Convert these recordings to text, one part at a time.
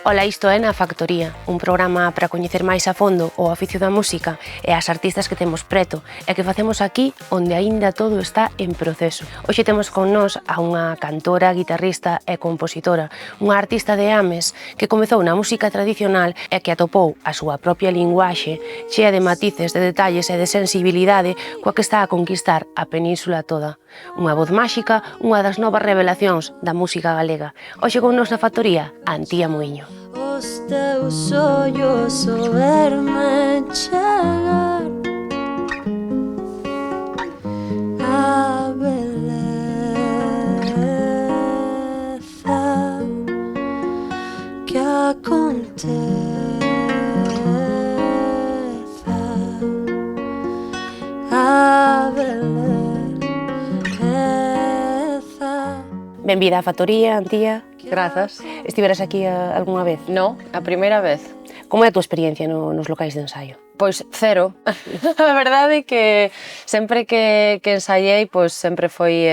Ola, isto é Na Factoría, un programa para coñecer máis a fondo o oficio da música e as artistas que temos preto e que facemos aquí onde aínda todo está en proceso. Hoxe temos con nós a unha cantora, guitarrista e compositora, unha artista de Ames que comezou na música tradicional e que atopou a súa propia linguaxe chea de matices, de detalles e de sensibilidade coa que está a conquistar a península toda. Unha voz máxica, unha das novas revelacións da música galega. Hoxe con nós na Factoría, Antía Muiño. Os teus ollos o verme chegar a beleza que aconteza a beleza. Benvida á Factoría, Antía. Grazas. Estiveras aquí algunha vez? No, a primeira vez. Como é a túa experiencia nos locais de ensaio? Pois cero. A verdade é que sempre que ensaiei, pois sempre foi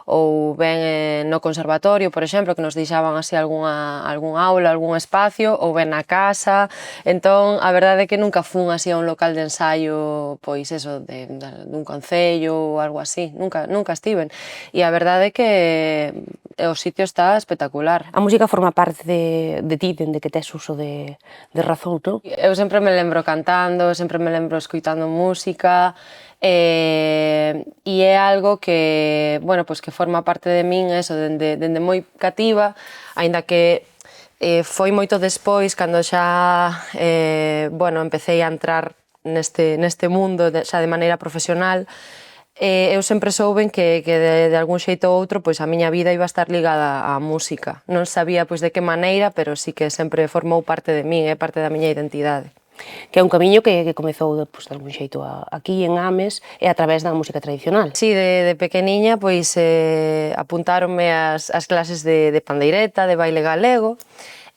ou ben no conservatorio, por exemplo, que nos deixaban así algún aula, algún espacio, ou ben na casa. Entón, a verdade é que nunca fun así a un local de ensaio, pois eso, dun concello ou algo así. Nunca estiven. E a verdade é que o sitio está espectacular. A música forma parte de ti, dende que tes uso de razón, non? Eu sempre me lembro cantando, sempre me lembro escoitando música, e é algo que, bueno, pues que forma parte de min, eso, dende moi cativa, aínda que foi moito despois, cando xa, bueno, empecé a entrar neste mundo xa de maneira profesional. Eu sempre souben que de algún xeito ou outro pois a miña vida iba a estar ligada á música. Non sabía pois de que maneira, pero sí que sempre formou parte de min, é parte da miña identidade. Que é un camiño que comezou pois, de algún xeito aquí en Ames e a través da música tradicional. Sí, de pequeniña pois apuntáronme ás clases de pandeireta, de baile galego,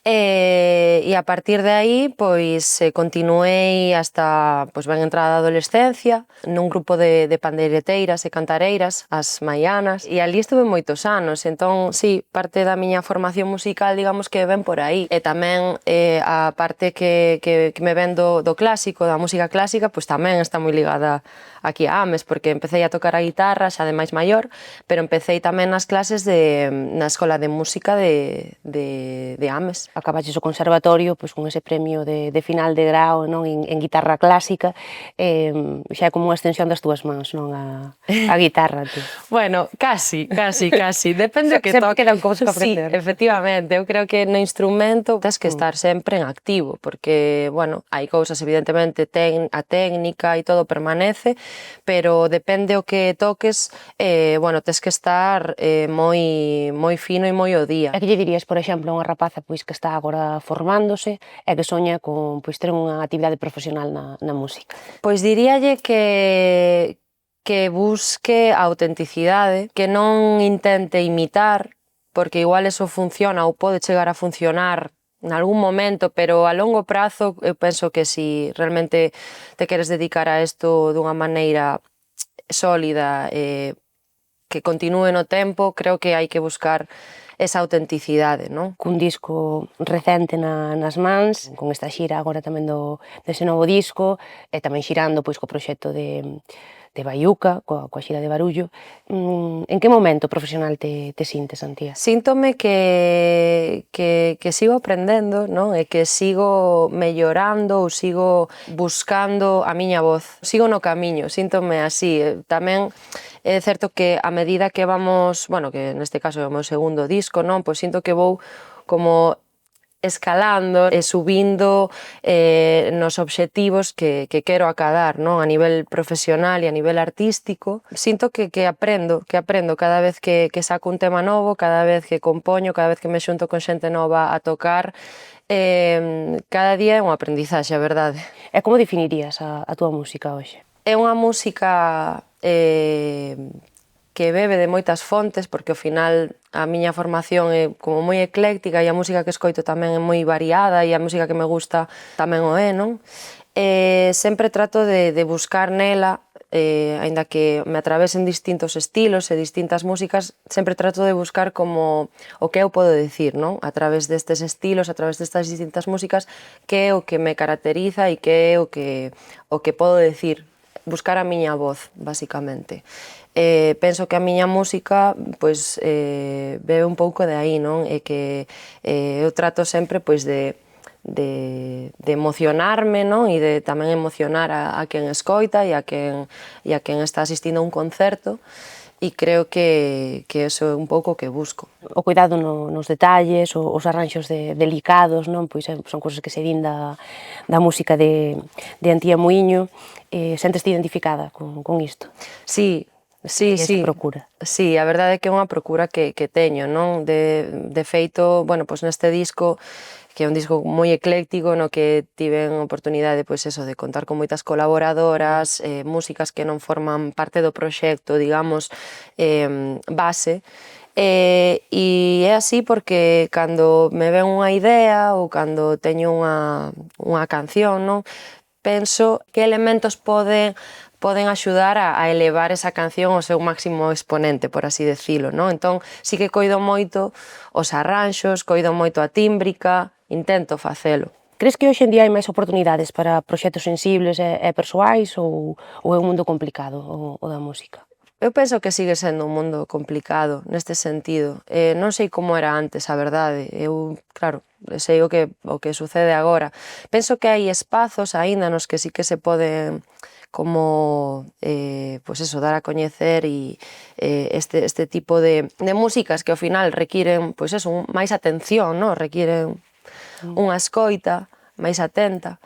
e a partir de aí pois continuei hasta pois ben entrada a adolescencia nun grupo de pandeireteiras e cantareiras, as maianas, e ali estuve moitos anos. Entón, sí, parte da miña formación musical, digamos que ven por aí, e tamén a parte que me ven do clásico, da música clásica, pois tamén está moi ligada aquí a Ames, porque empecé a tocar a guitarra xa de máis maior, pero empecé tamén nas clases na Escola de Música de Ames. Acabaches o conservatorio pois, con ese premio de final de grao, non, en guitarra clásica, xa é como unha extensión das túas mans, non, a guitarra. Tú. Bueno, casi. Depende do que toque. Sempre quedan cousas que aprender. Sí, efectivamente. Eu creo que no instrumento tens que estar sempre en activo, porque, bueno, hai cousas, evidentemente, a técnica e todo permanece, pero depende o que toques, bueno, tens que estar moi fino e moi ao día. E que lle dirías, por exemplo, a unha rapaza pois, que está agora formándose e que soña con pois, ter unha actividade profesional na música? Pois diríalle que busque a autenticidade, que non intente imitar, porque igual eso funciona ou pode chegar a funcionar en algún momento, pero a longo prazo eu penso que si realmente te queres dedicar a isto dunha maneira sólida, que continúe no tempo, creo que hai que buscar esa autenticidade, non? Cun disco recente nas mans, con esta xira agora tamén dese novo disco, e tamén xirando pois, co proxecto de Baiuca, coa xira de Barullo. En que momento profesional te sintes, Antía? Síntome que sigo aprendendo, non? E que sigo mellorando ou sigo buscando a miña voz. Sigo no camiño, síntome así. Tamén é certo que a medida que vamos, bueno, que neste caso é o meu segundo disco, non? Pois sinto que vou como escalando e subindo nos obxectivos que quero acadar, non? A nivel profesional e a nivel artístico. Sinto que aprendo cada vez que saco un tema novo, cada vez que compoño, cada vez que me xunto con xente nova a tocar. Cada día é unha aprendizaxe, a verdade. E como definirías a túa música hoxe? É unha música que bebe de moitas fontes, porque ao final a miña formación é como moi ecléctica e a música que escoito tamén é moi variada e a música que me gusta tamén o é, non? Sempre trato de buscar nela aínda que me atravesen distintos estilos e distintas músicas, sempre trato de buscar como o que eu podo decir, non? A través destes estilos, a través destas distintas músicas, que é o que me caracteriza e que é o que podo decir, buscar a miña voz, basicamente. Penso que a miña música pois, bebe un pouco de aí, non? E que eu trato sempre pois, de emocionarme, non? E de tamén emocionar a quen escoita e a quen está asistindo a un concerto, e creo que eso é un pouco o que busco. O cuidado nos detalles, os arranxos delicados, non? Pois son cousas que se din da música de Antía Muiño. Senteste identificada con isto? Sí, sí, sí. procura. Sí, a verdade é que é unha procura que teño, non? De feito, bueno, pois neste disco, que é un disco moi ecléctico, no que tiven oportunidade, pois eso, de contar con moitas colaboradoras, músicas que non forman parte do proxecto, digamos, base, e é así porque cando me ven unha idea ou cando teño unha canción, non? Penso que elementos poden axudar a elevar esa canción ao seu máximo exponente, por así decilo, non? Entón, sí que coido moito os arranxos, coido moito a tímbrica, intento facelo. Crees que hoxe en día hai máis oportunidades para proxectos sensibles e persoais ou é un mundo complicado o da música? Eu penso que sigue sendo un mundo complicado neste sentido. Non sei como era antes, a verdade. Eu, claro, sei o que sucede agora. Penso que hai espazos aínda nos que sí que se poden como, pois eso, dar a coñecer e este tipo de músicas que ao final requiren, pois eso, máis atención, non? Requiren unha escoita máis atenta.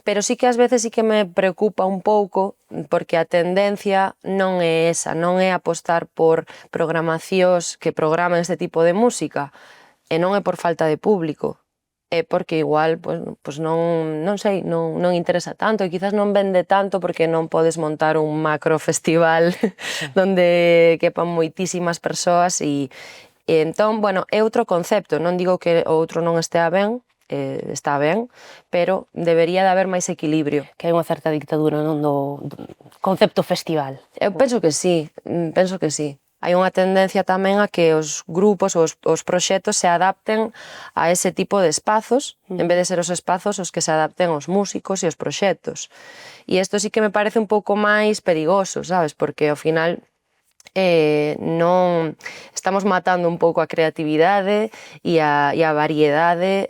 Pero sí que ás veces sí que me preocupa un pouco porque a tendencia non é esa, non é apostar por programacións que programen este tipo de música, e non é por falta de público, é porque igual pois non sei, non interesa tanto e quizás non vende tanto porque non podes montar un macro festival donde quepan moitísimas persoas e entón, bueno, é outro concepto, non digo que o outro non estea ben, está ben, pero debería de haber máis equilibrio. Que hai unha certa dictadura non do concepto festival. Eu penso que sí, penso que sí. Hai unha tendencia tamén a que os grupos ou os proxectos se adapten a ese tipo de espazos, en vez de ser os espazos os que se adapten aos músicos e aos proxectos. E isto sí que me parece un pouco máis perigoso, sabes? Porque ao final non estamos matando un pouco a creatividade e a variedade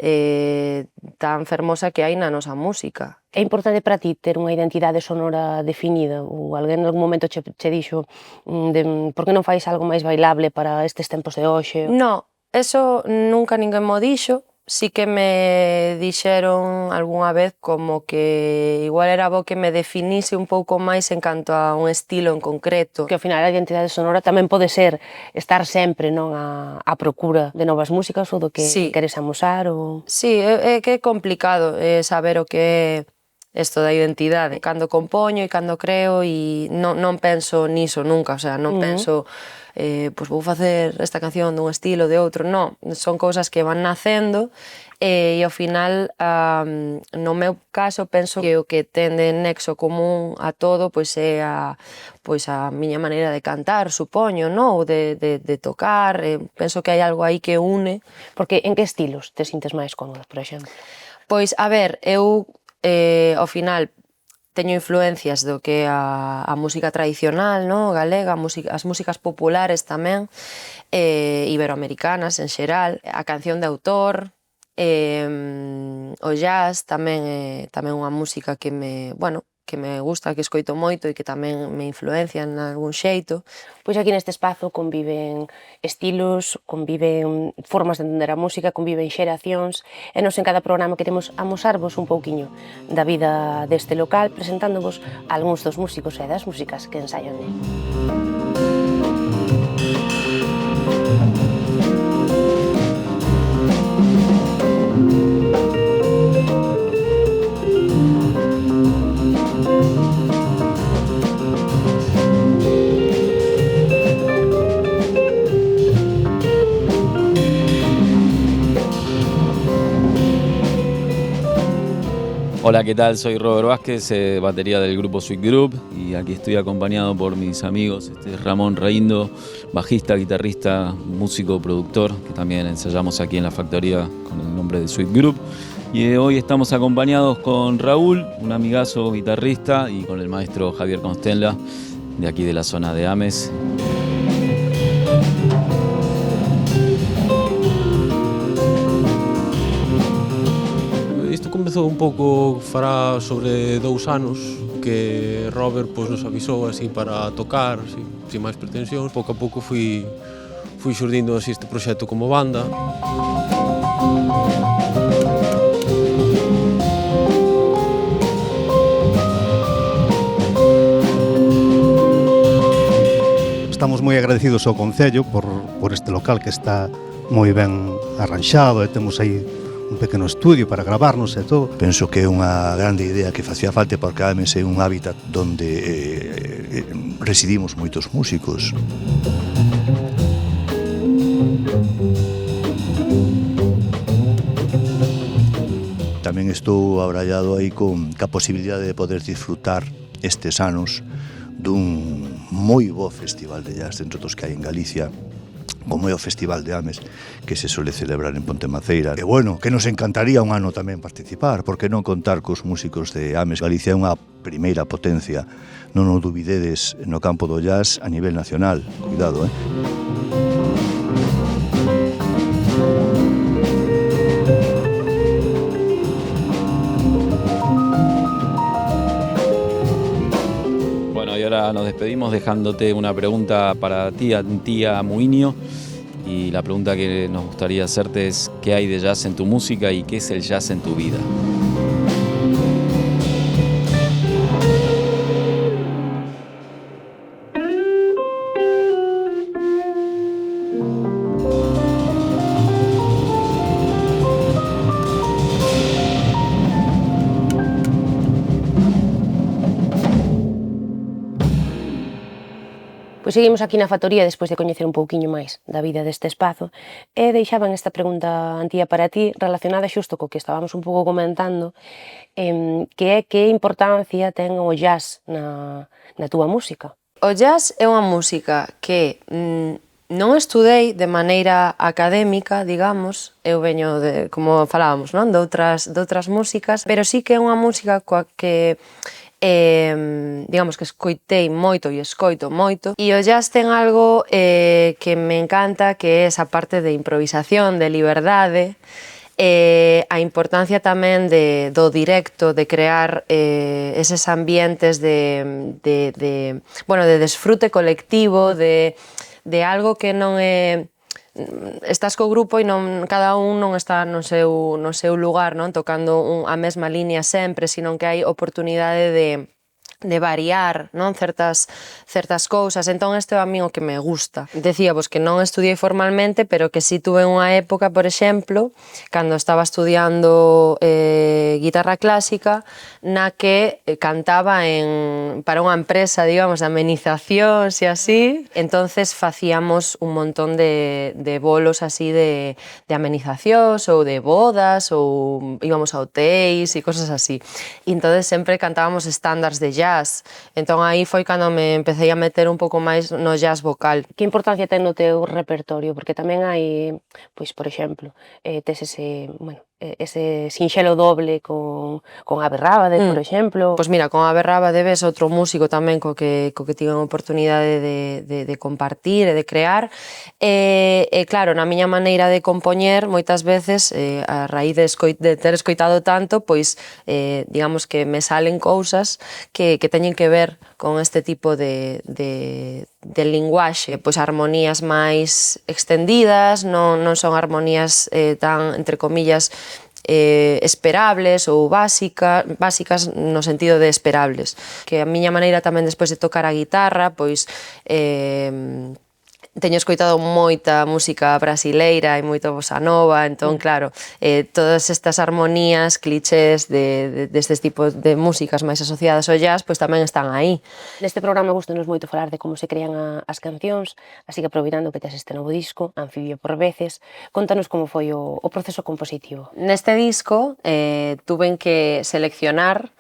tan fermosa que hai na nosa música. É importante para ti ter unha identidade sonora definida ou alguén en algún momento che dixo por que non fais algo máis bailable para estes tempos de hoxe? No, eso nunca ninguén mo dixo. Sí que me dixeron algunha vez como que igual era bo que me definise un pouco máis en canto a un estilo en concreto. Que ao final a identidade sonora tamén pode ser estar sempre non a procura de novas músicas ou do que queres amosar ou... Sí, é que é complicado saber o que é isto da identidade. Cando compoño e cando creo e non penso niso nunca, o sea, non penso pois vou facer esta canción dun estilo, de outro, non, son cousas que van nacendo e ao final, no meu caso, penso que o que ten de nexo común a todo pois é a miña maneira de cantar, supoño, non? Ou de tocar, penso que hai algo aí que une. Porque en que estilos te sintes máis cómoda, por exemplo? Pois, a ver, eu ao final teño influencias do que é a música tradicional, no? Galega, as músicas populares tamén, iberoamericanas en xeral, a canción de autor, o jazz tamén é unha música que me gusta, que escoito moito e que tamén me influencia en algún xeito. Pois aquí neste espazo conviven estilos, conviven formas de entender a música, conviven xeracións e nos en cada programa queremos amosarvos un pouquiño da vida deste local presentándovos algúns dos músicos e das músicas que ensaian nel. Hola, ¿qué tal? Soy Robert Vázquez, batería del grupo Sweet Group, y aquí estoy acompañado por mis amigos Ramón Reindo, bajista, guitarrista, músico, productor, que también ensayamos aquí en la factoría con el nombre de Sweet Group. Y hoy estamos acompañados con Raúl, un amigazo guitarrista, y con el maestro Javier Constella, de aquí de la zona de Ames. Isto comezou un pouco fará sobre 2 anos que Robert nos avisou así para tocar, así, sin máis pretensións. Pouco a pouco fui xurdindo así este proxecto como banda. Estamos moi agradecidos ao Concello por este local que está moi ben arranxado e temos aí un pequeno estudio para gravarnos e todo. Penso que é unha grande idea que facía falta porque Ames é un hábitat donde residimos moitos músicos. Tamén estou abrallado aí ca posibilidade de poder disfrutar estes anos dun moi bo festival de jazz dentro dos que hai en Galicia, como é o Festival de Ames, que se suele celebrar en Pontemaceira. E bueno, que nos encantaría un ano tamén participar, porque non contar cos músicos de Ames. Galicia é unha primeira potencia, non o dubidedes, no campo do jazz a nivel nacional. Cuidado, Bueno, y ahora nos despedimos dejándote una pregunta para ti, tía Muinio. Y la pregunta que nos gustaría hacerte es: ¿qué hay de jazz en tu música y qué es el jazz en tu vida? Pois seguimos aquí na factoría despois de coñecer un pouquiño máis da vida deste espazo e deixaban esta pregunta, Antía, para ti, relacionada xusto co que estábamos un pouco comentando, que importancia ten o jazz na túa música? O jazz é unha música que non estudei de maneira académica, digamos, eu veño de, como falábamos, non? de outras músicas, pero sí que é unha música coa que digamos que escoitei moito e escoito moito, e o jazz ten algo que me encanta, que é esa parte de improvisación, de liberdade, a importancia tamén do directo, de crear eses ambientes de desfrute colectivo, de algo que non é... Estás co grupo e cada un non está no seu lugar, non tocando a mesma línea sempre, sino que hai oportunidade de variar, non, certas cousas. Entón, este é a mí o que me gusta. Decíavos que non estudiei formalmente, pero que si tuve unha época, por exemplo, cando estaba estudiando guitarra clásica, na que cantaba para unha empresa, digamos, de amenizacións e así. Entonces facíamos un montón de bolos así de amenizacións ou de bodas, ou íbamos a hotéis e cosas así. E entonces sempre cantábamos estándares de jazz. Entón aí foi cando me empecé a meter un pouco máis no jazz vocal. Que importancia ten no teu repertorio? Porque tamén hai, pois, por exemplo, tes ese sinxelo doble con Ave Rábade, por exemplo. Pois mira, con Ave Rábade ves outro músico tamén co que tiven a oportunidade de compartir e de crear. E claro, na miña maneira de compoñer, moitas veces, a raíz de ter escoitado tanto, pois, digamos que me salen cousas que teñen que ver con este tipo de linguaxe, pois armonías máis extendidas, non son armonías tan, entre comillas, esperables ou básicas no sentido de esperables. Que a miña maneira tamén despois de tocar a guitarra, pois teño escoitado moita música brasileira e moito bossa nova, entón, claro, todas estas armonías, clichés destes tipos de músicas máis asociadas ao jazz, pois tamén están aí. Neste programa gustanos moito falar de como se crean as cancións, así que aproveitando que tes este novo disco, Anfibio por veces, contanos como foi o proceso compositivo. Neste disco tuven que seleccionar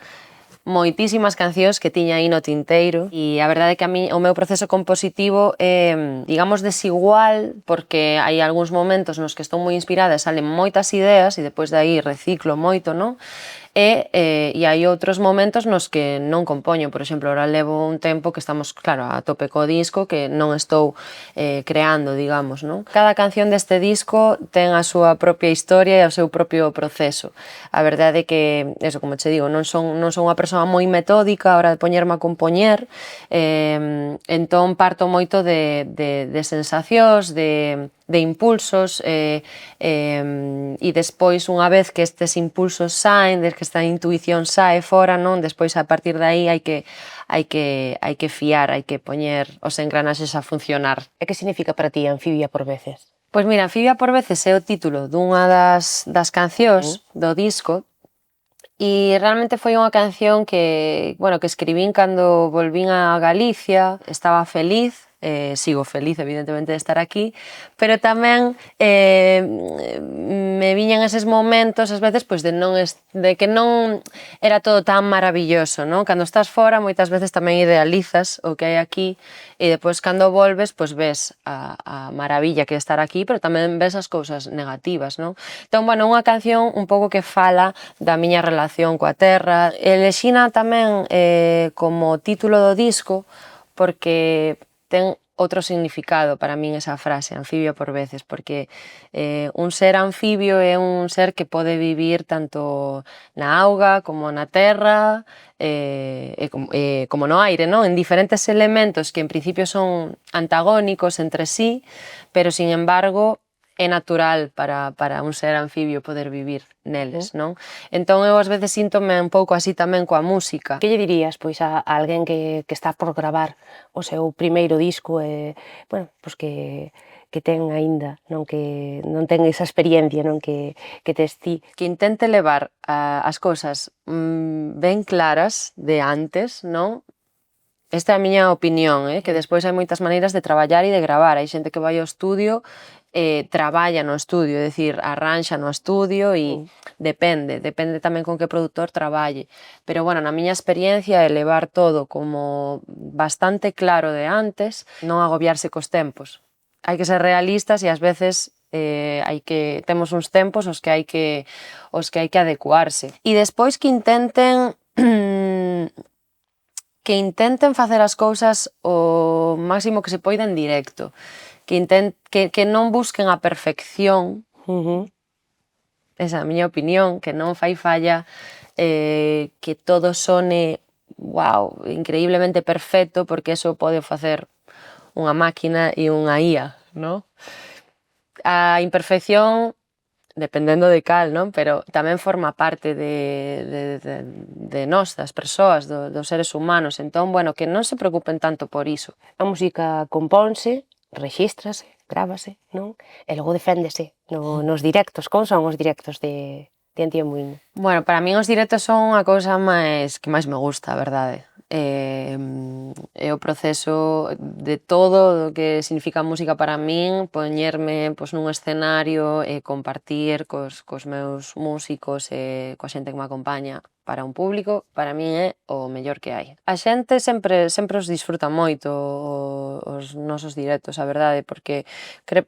moitísimas cancións que tiña aí no tinteiro e a verdade é que a mí o meu proceso compositivo é, digamos, desigual porque hai algúns momentos nos que estou moi inspirada e salen moitas ideas e depois de aí reciclo moito, non? E hai outros momentos nos que non compoño, por exemplo, ahora levo un tempo que estamos, claro, a tope co disco, que non estou creando, digamos, non? Cada canción deste disco ten a súa propia historia e o seu propio proceso. A verdade é que, eso, como che digo, non son unha persoa moi metódica a hora de poñerme a compoñer, entón parto moito de sensacións, de impulsos e despois, unha vez que estes impulsos saen, que esta intuición sae fora, non? Despois, a partir de aí, hai que fiar, hai que poñer os engranaxes a funcionar. E que significa para ti Anfibia por veces? Pois mira, Anfibia por veces é o título dunha das cancións do disco e realmente foi unha canción que escribín cando volvín a Galicia, estaba feliz, sigo feliz, evidentemente, de estar aquí, pero tamén me viñan eses momentos, ás veces, pois, de que non era todo tan maravilloso, non? Cando estás fora, moitas veces tamén idealizas o que hai aquí e depois, cando volves, pois, ves a maravilla que é estar aquí, pero tamén ves as cousas negativas, non? Entón, unha canción un pouco que fala da miña relación coa terra. Elexina tamén como título do disco porque ten outro significado para min esa frase, anfibio por veces, porque un ser anfibio é un ser que pode vivir tanto na auga como na terra como no aire, non? En diferentes elementos que en principio son antagónicos entre sí, pero sin embargo é natural para un ser anfibio poder vivir neles, non? Entón eu ás veces síntome un pouco así tamén coa música. Que lle dirías, pois, a alguén que está por gravar o seu primeiro disco e, pois que ten aínda, non, que non ten esa experiencia, non, que tes ti? Que intente levar as cousas ben claras de antes, non? Esta é a miña opinión, que despois hai moitas maneiras de traballar e de gravar. Hai xente que vai ao estudio traballa no estudio, é dicir, arranxa no estudio e depende tamén con que produtor traballe. Pero, na miña experiencia é levar todo como bastante claro de antes, non agobiarse cos tempos. Hai que ser realistas e ás veces temos uns tempos os que hai que adecuarse. E despois que intenten facer as cousas o máximo que se poida en directo, que non busquen a perfección, esa é a miña opinión, que non fai falla que todo sone increíblemente perfecto, porque eso pode facer unha máquina e unha IA, non? A imperfección, dependendo de cal, non? Pero tamén forma parte de nós, das persoas, dos seres humanos. Entón, que non se preocupen tanto por iso. A música compónse, rexístrase, grávase, non? E logo deféndese nos directos. Como son os directos de Antía Muíño? Para min os directos son a cousa que máis me gusta, a verdade. É o proceso de todo o que significa a música para min, poñerme nun escenario e compartir cos meus músicos e coa xente que me acompaña para un público, para min é o mellor que hai. A xente sempre os disfruta moito os nosos directos, a verdade, porque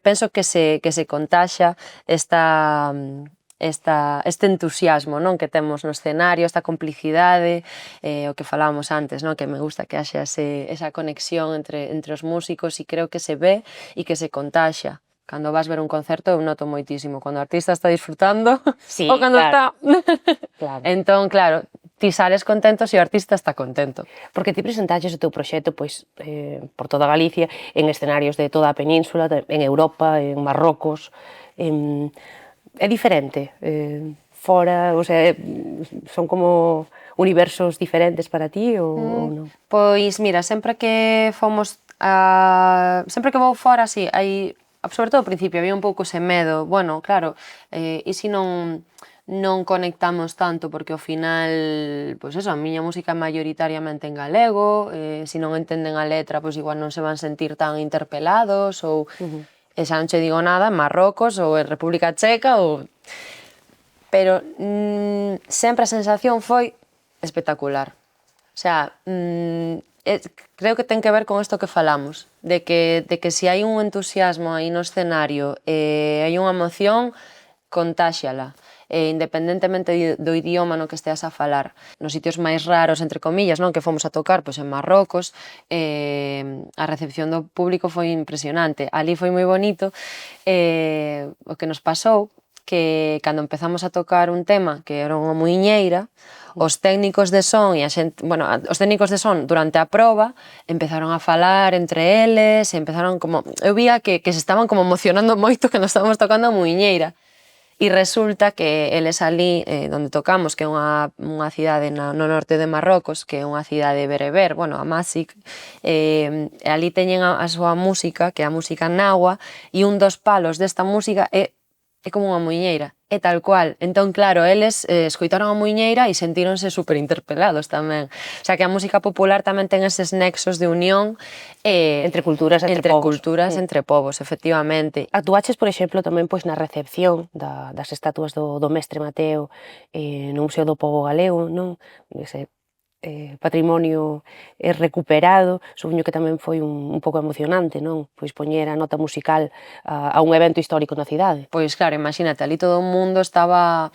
penso que se contaxa este entusiasmo, non, que temos no escenario, esta complicidade, o que falábamos antes, non, que me gusta que haxa esa conexión entre os músicos e creo que se ve e que se contaxa. Cando vas ver un concerto eu noto moitísimo cando o artista está disfrutando ou cando está... Entón, claro, ti sales contento se o artista está contento. Porque ti presentaches o teu proxecto por toda Galicia, en escenarios de toda a península, en Europa, en Marrocos. É diferente? Fora, son como universos diferentes para ti ou non? Pois mira, sempre que fomos sempre que vou fora, así, hai, sobre todo ao principio, había un pouco ese medo, bueno, claro, e se non conectamos tanto, porque ao final, pois eso, a miña música é maioritariamente en galego, se non entenden a letra, pois igual non se van sentir tan interpelados, ou, e xa non che digo nada, en Marrocos, ou en República Checa, ou... Pero sempre a sensación foi espectacular. O sea, creo que ten que ver con isto que falamos, de que se hai un entusiasmo aí no escenario, hai unha emoción, contáxiala, independentemente do idioma no que esteas a falar. Nos sitios máis raros, entre comillas, non, que fomos a tocar, pois en Marrocos, a recepción do público foi impresionante. Ali foi moi bonito, o que nos pasou, que cando empezamos a tocar un tema que era unha muiñeira, os técnicos de son e a xente, bueno, os técnicos de son durante a proba empezaron a falar entre eles, e empezaron como, eu vía que se estaban como emocionando moito que nos estábamos tocando a muiñeira. E resulta que eles ali onde tocamos, que é unha cidade no norte de Marrocos, que é unha cidade bereber, bueno, a Masik, ali teñen a súa música, que é a música nahua, e un dos palos desta música é como unha muiñeira, é tal cual. Entón, claro, eles escoitaron a muiñeira e sentíronse super interpelados tamén. O sea, que a música popular tamén ten eses nexos de unión entre culturas, entre povos. Culturas, entre povos, efectivamente. Actuaches, por exemplo, tamén pois na recepción das estatuas do mestre Mateo no Museo do Pobo Galego, non? Ese patrimonio recuperado, supoño que tamén foi un pouco emocionante, non? Pois poñer a nota musical a un evento histórico na cidade. Pois claro, imagínate, ali todo o mundo estaba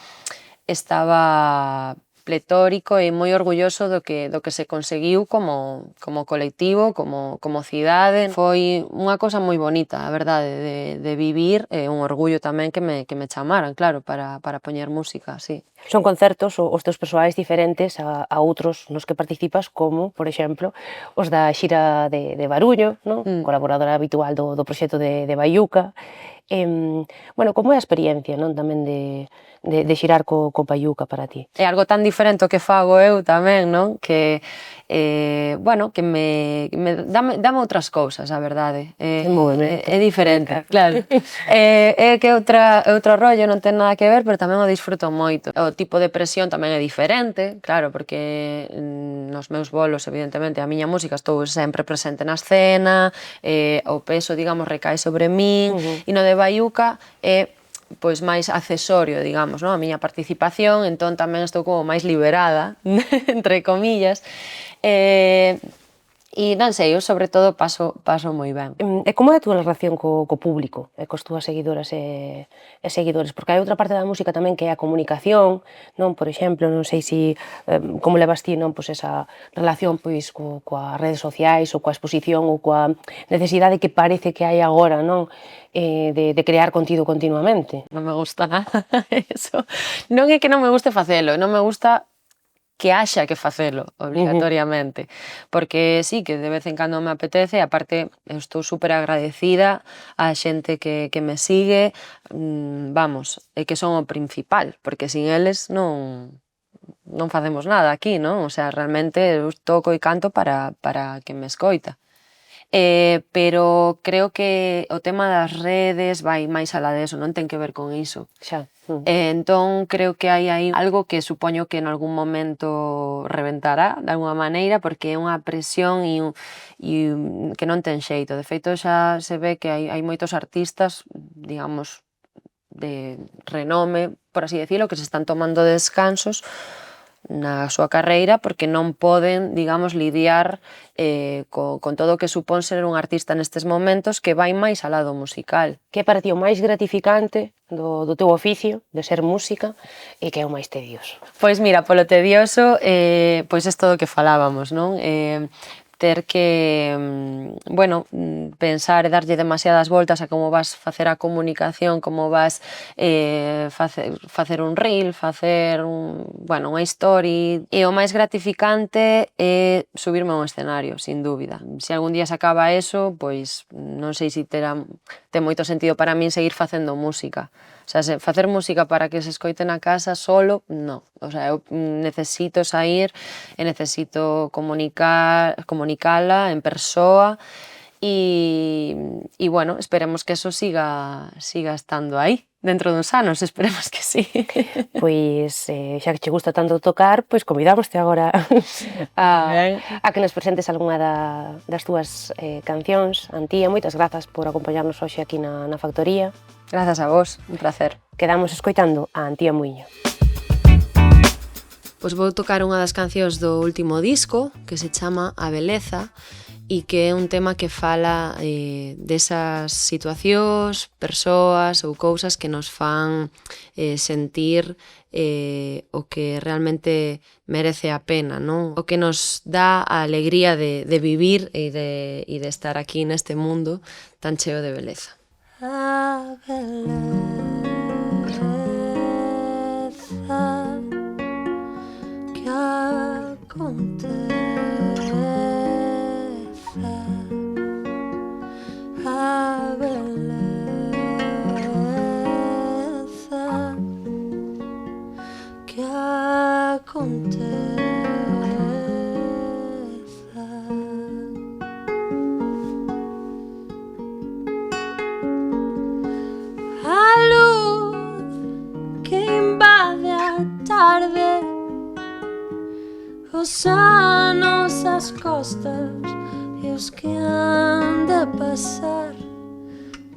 pletórico e moi orgulloso do que se conseguiu como colectivo, como cidade. Foi unha cosa moi bonita, a verdade, de vivir, un orgullo tamén que me chamaran, claro, para poñer música, sí. Son concertos os teus persoais diferentes a outros nos que participas, como, por exemplo, os da xira de Barullo, non? Colaboradora habitual do proxecto de Baiuca. Bueno, como é a experiencia, non, tamén de xirar co Baiuca para ti? É algo tan diferente o que fago eu tamén, non? Que, bueno, que dame outras cousas, a verdade. É diferente, claro. É que outro rollo, non ten nada que ver, pero tamén o disfruto moito. O tipo de presión tamén é diferente, claro, porque nos meus bolos, evidentemente, a miña música estou sempre presente na escena, o peso, digamos, recae sobre min, e no de Baiuca é pois máis accesorio, digamos, non? A miña participación, entón tamén estou como máis liberada, entre comillas, e non sei, eu sobre todo paso moi ben. E como é a túa relación co público e cos túas seguidoras e seguidores? Porque hai outra parte da música tamén que é a comunicación, non? Por exemplo, non sei se como levas ti, non, pois esa relación pois coas redes sociais ou coa exposición ou coa necesidade que parece que hai agora, non? De crear contido continuamente. Non me gusta nada eso. Non é que non me guste facelo, non me gusta que haxa que facelo obligatoriamente, porque sí, que de vez en cando me apetece, e aparte eu estou super agradecida á xente que me sigue, vamos, é que son o principal, porque sin eles non facemos nada aquí, non? O sea, realmente eu toco e canto para que me escoita. Pero creo que o tema das redes vai máis alá deso, non ten que ver con iso. Xa. Entón creo que hai aí algo que supoño que en algún momento reventará de alguma maneira, porque é unha presión e que non ten xeito. De feito xa se ve que hai moitos artistas, digamos, de renome, por así decirlo, que se están tomando descansos na súa carreira porque non poden, digamos, lidiar con todo o que supón ser un artista nestes momentos, que vai máis alá do musical. Que é para ti o máis gratificante do teu oficio, de ser música, e que é o máis tedioso? Pois mira, polo tedioso, pois é todo o que falábamos, non? Ter que, bueno, pensar e darlle demasiadas voltas a como vas facer a comunicación, como vas facer un reel, facer unha story. E o máis gratificante é subirme a un escenario, sin dúbida. Se algún día se acaba eso, pois non sei se ten moito sentido para min seguir facendo música. O sea, facer música para que se escoite na casa solo, non. O sea, eu necesito sair e necesito comunicala en persoa e bueno, esperemos que eso siga estando aí. Dentro duns anos, esperemos que sí. Pois, xa que che gusta tanto tocar, pois convidámoste agora a que nos presentes algunha das túas cancións. Antía, moitas grazas por acompañarnos hoxe aquí na factoría. Grazas a vos, un placer. Quedamos escoitando a Antía Muiño. Pois vou tocar unha das cancións do último disco, que se chama A Beleza, e que é un tema que fala desas situacións, persoas ou cousas que nos fan sentir o que realmente merece a pena, non? O que nos dá a alegría de vivir e de estar aquí neste mundo tan cheo de beleza. A beleza que acontece, a beleza que acontece. A luz que invade a tarde, os anos, as costas e os que han de pasar,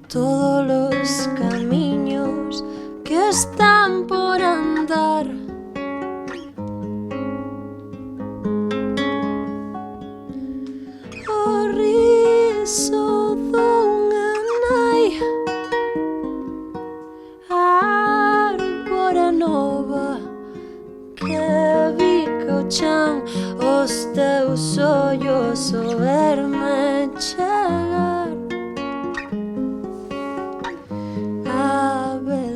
todos os camiños que están por andar. O riso dunha nai, a árbore nova que bica o chan, os teus ollos o verme chegar. A beleza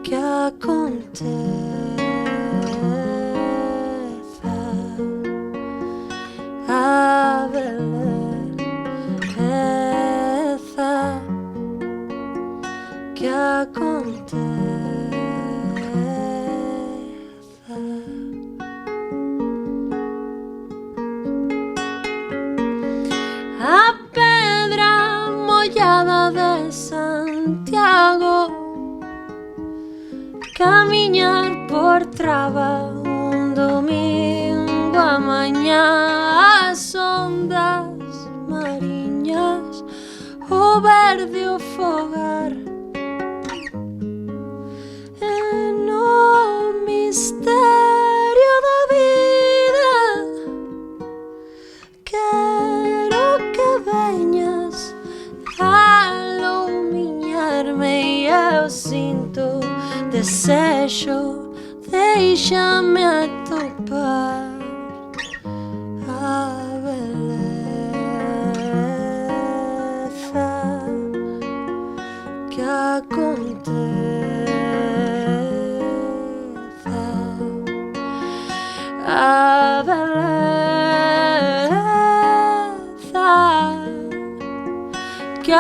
que acontece, a beleza que acontece. A pedra mollada de Santiago, camiñar por traba un domingo a mañá, as ondas mariñas, o verde o fogar, e no misterio da vida quero que veñas a iluminarme e eu sinto desexo, deixa-me atopar a beleza que acontece, a beleza que